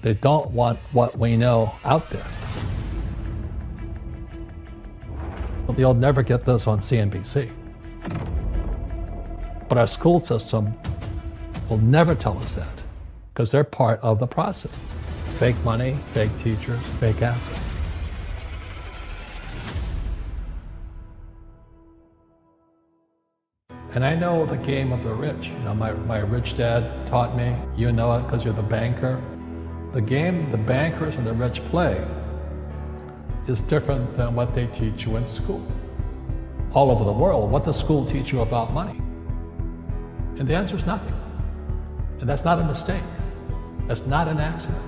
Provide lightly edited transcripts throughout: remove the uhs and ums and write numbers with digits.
They don't want what we know out there. You'll never get this on CNBC. But our school system will never tell us that because they're part of the process. Fake money, fake teachers, fake assets. And I know the game of the rich. You know, my rich dad taught me, you know it because you're the banker. The game the bankers and the rich play is different than what they teach you in school. All over the world, what does school teach you about money? And the answer is nothing. And that's not a mistake. That's not an accident.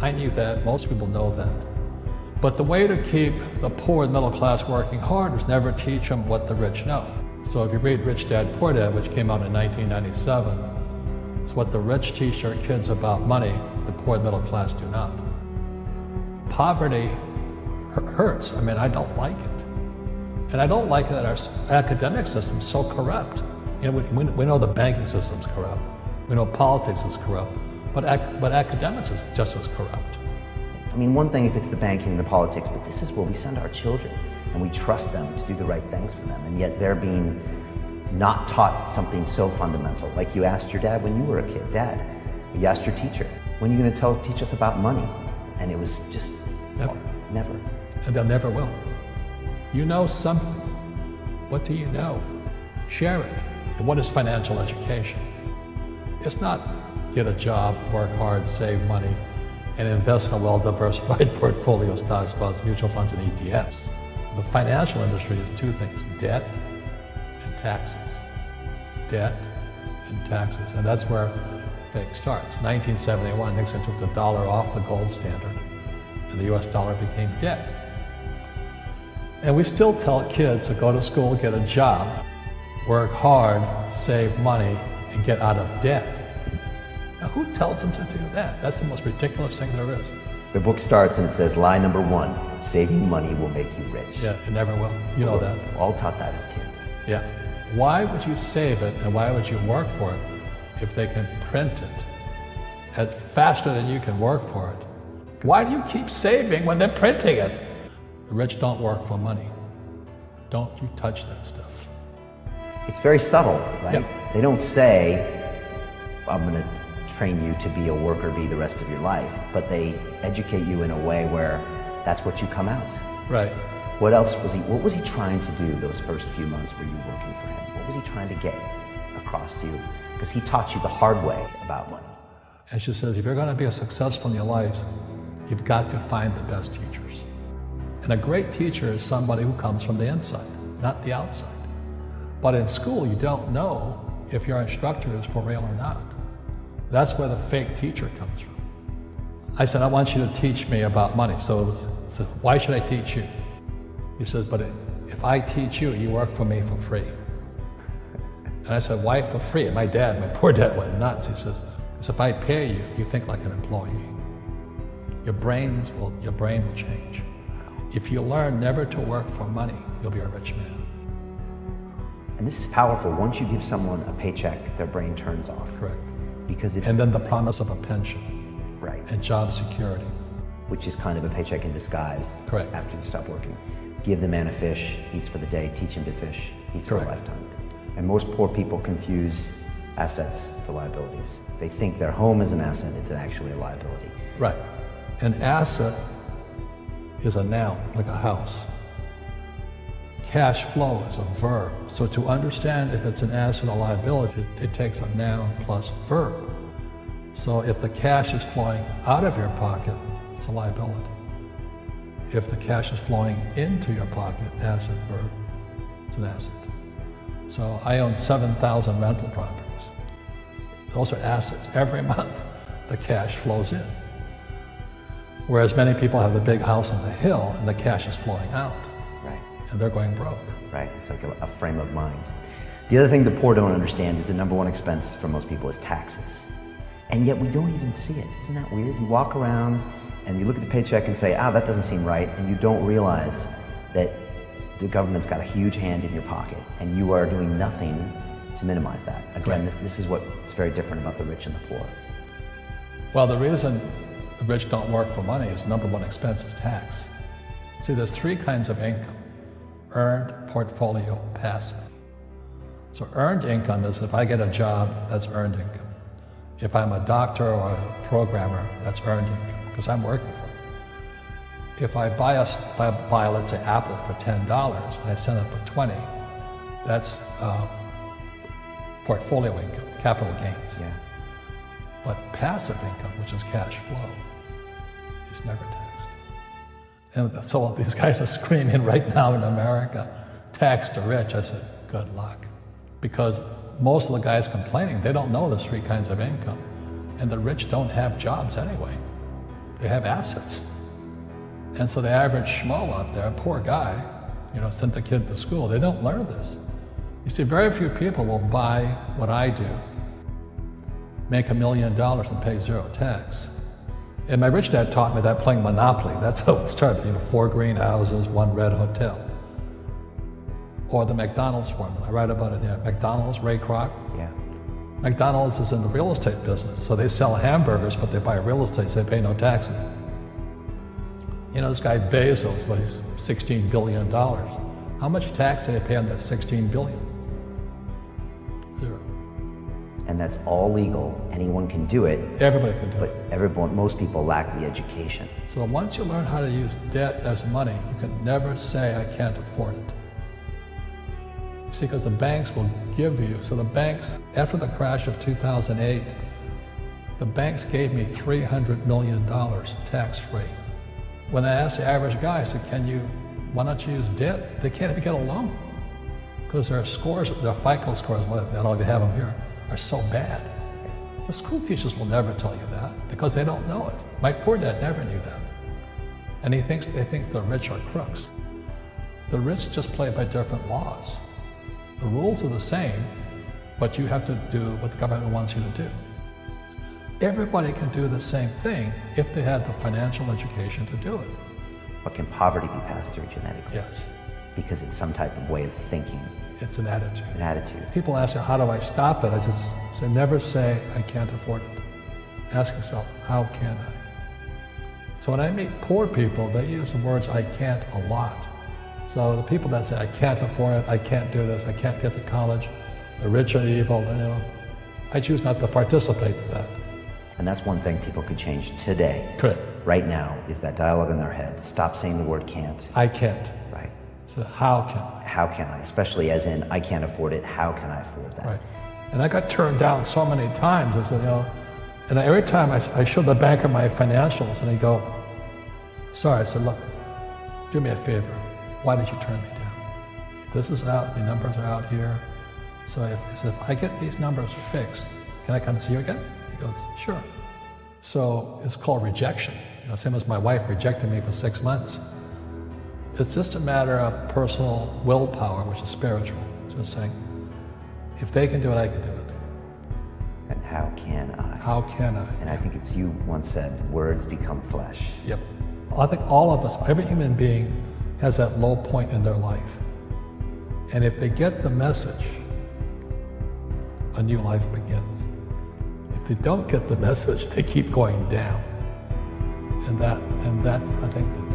I knew that, most people know that. But the way to keep the poor and middle class working hard is never teach them what the rich know. So if you read Rich Dad, Poor Dad, which came out in 1997, it's what the rich teach their kids about money, the poor and middle class do not. Poverty hurts. I mean, I don't like it. And I don't like that our academic system's so corrupt. You know, we know the banking system's corrupt. We know politics is corrupt. But academics is just as corrupt. I mean, one thing if it's the banking and the politics, but this is where we send our children and we trust them to do the right things for them. And yet they're being not taught something so fundamental. Like you asked your dad when you were a kid, Dad, you asked your teacher, when are you going to teach us about money? And it was just, never. Never. And they'll never will. You know something. What do you know? Share it. And what is financial education? It's not get a job, work hard, save money, and invest in a well-diversified portfolio of stocks, bonds, mutual funds, and ETFs. The financial industry is two things, debt and taxes. Debt and taxes, and that's where fake starts. 1971, Nixon took the dollar off the gold standard, and the US dollar became debt. And we still tell kids to go to school, get a job, work hard, save money, and get out of debt. Now, who tells them to do that? That's the most ridiculous thing there is. The book starts and it says, lie number 1, saving money will make you rich. Yeah, it never will. You know that. We're all taught that as kids. Yeah. Why would you save it and why would you work for it if they can print it faster than you can work for it? Why do you keep saving when they're printing it? The rich don't work for money. Don't you touch that stuff. It's very subtle, right? Yeah. They don't say, I'm going to train you to be a worker bee the rest of your life, but they educate you in a way where that's what you come out. Right. What was he trying to do those first few months where you were working for him? What was he trying to get across to you? Because he taught you the hard way about money. And she says, if you're going to be successful in your life, you've got to find the best teachers. And a great teacher is somebody who comes from the inside, not the outside. But in school, you don't know if your instructor is for real or not. That's where the fake teacher comes from. I said, I want you to teach me about money. So I said, why should I teach you? He says, but if I teach you, you work for me for free. And I said, why for free? And my poor dad went nuts. He says, if I pay you, you think like an employee. Your brain will change. If you learn never to work for money, you'll be a rich man. And this is powerful. Once you give someone a paycheck, their brain turns off. Correct. Because it's... And then the promise of a pension. Right. And job security. Which is kind of a paycheck in disguise. Correct. After you stop working. Give the man a fish, eats for the day, teach him to fish, eats for a lifetime. And most poor people confuse assets for liabilities. They think their home is an asset, it's actually a liability. Right. An asset is a noun, like a house. Cash flow is a verb. So to understand if it's an asset or liability, it takes a noun plus verb. So if the cash is flowing out of your pocket, it's a liability. If the cash is flowing into your pocket, asset, verb, it's an asset. So I own 7,000 rental properties. Those are assets. Every month, the cash flows in. Whereas many people have the big house on the hill and the cash is flowing out. Right. And they're going broke. Right, it's like a frame of mind. The other thing the poor don't understand is the number one expense for most people is taxes. And yet we don't even see it. Isn't that weird? You walk around and you look at the paycheck and say, that doesn't seem right, and you don't realize that the government's got a huge hand in your pocket and you are doing nothing to minimize that. Again, This is what's very different about the rich and the poor. Well, the reason the rich don't work for money, is number one expense is tax. See, there's three kinds of income: earned, portfolio, passive. So earned income is if I get a job, that's earned income. If I'm a doctor or a programmer, that's earned income, because I'm working for it. If I buy, let's say, Apple for $10 and I sell it for 20, that's portfolio income, capital gains. Yeah. But passive income, which is cash flow, is never taxed. And so these guys are screaming right now in America, tax the rich. I said, good luck. Because most of the guys complaining, they don't know there's three kinds of income. And the rich don't have jobs anyway. They have assets. And so the average schmo out there, a poor guy, sent the kid to school, they don't learn this. You see, very few people will buy what I do, make $1 million and pay zero tax. And my rich dad taught me that playing Monopoly. That's how it started, 4 greenhouses, 1 red hotel. Or the McDonald's formula, I write about it here. McDonald's, Ray Kroc. Yeah. McDonald's is in the real estate business, so they sell hamburgers, but they buy real estate, so they pay no taxes. This guy Bezos, he's $16 billion. How much tax do they pay on that $16 billion? Zero. And that's all legal. Anyone can do it. Everybody can do but it. Most people lack the education. So once you learn how to use debt as money, you can never say, I can't afford it. See, because the banks will give you, so the banks, after the crash of 2008, the banks gave me $300 million tax-free. When I asked the average guy, I said, why don't you use debt? They can't even get a loan. Because their scores, their FICO scores, I don't know if you have them here, are so bad. The school teachers will never tell you that because they don't know it. My poor dad never knew that. And they think the rich are crooks. The rich just play by different laws. The rules are the same, but you have to do what the government wants you to do. Everybody can do the same thing if they had the financial education to do it. But can poverty be passed through genetically? Yes. Because it's some type of way of thinking. It's an attitude. An attitude. People ask me, how do I stop it? I just say, never say, I can't afford it. Ask yourself, how can I? So when I meet poor people, they use the words I can't a lot. So the people that say, I can't afford it, I can't do this, I can't get to college, the rich are evil, I choose not to participate in that. And that's one thing people could change today. Correct. Right now, is that dialogue in their head. Stop saying the word can't. I can't. Right. So how can I? How can I? Especially as in, I can't afford it, how can I afford that? Right. And I got turned down so many times. I said, and every time I showed the banker my financials and he'd go, sorry, I said, look, do me a favor. Why did you turn me down? This is out, the numbers are out here. So if I get these numbers fixed, can I come see you again? He goes, sure. So it's called rejection. Same as my wife rejected me for 6 months. It's just a matter of personal willpower, which is spiritual. Just saying, if they can do it, I can do it. And how can I? How can I? And I think it's you once said, words become flesh. Yep. I think all of us, every human being has that low point in their life. And if they get the message, a new life begins. If they don't get the message, they keep going down. And that's, I think, the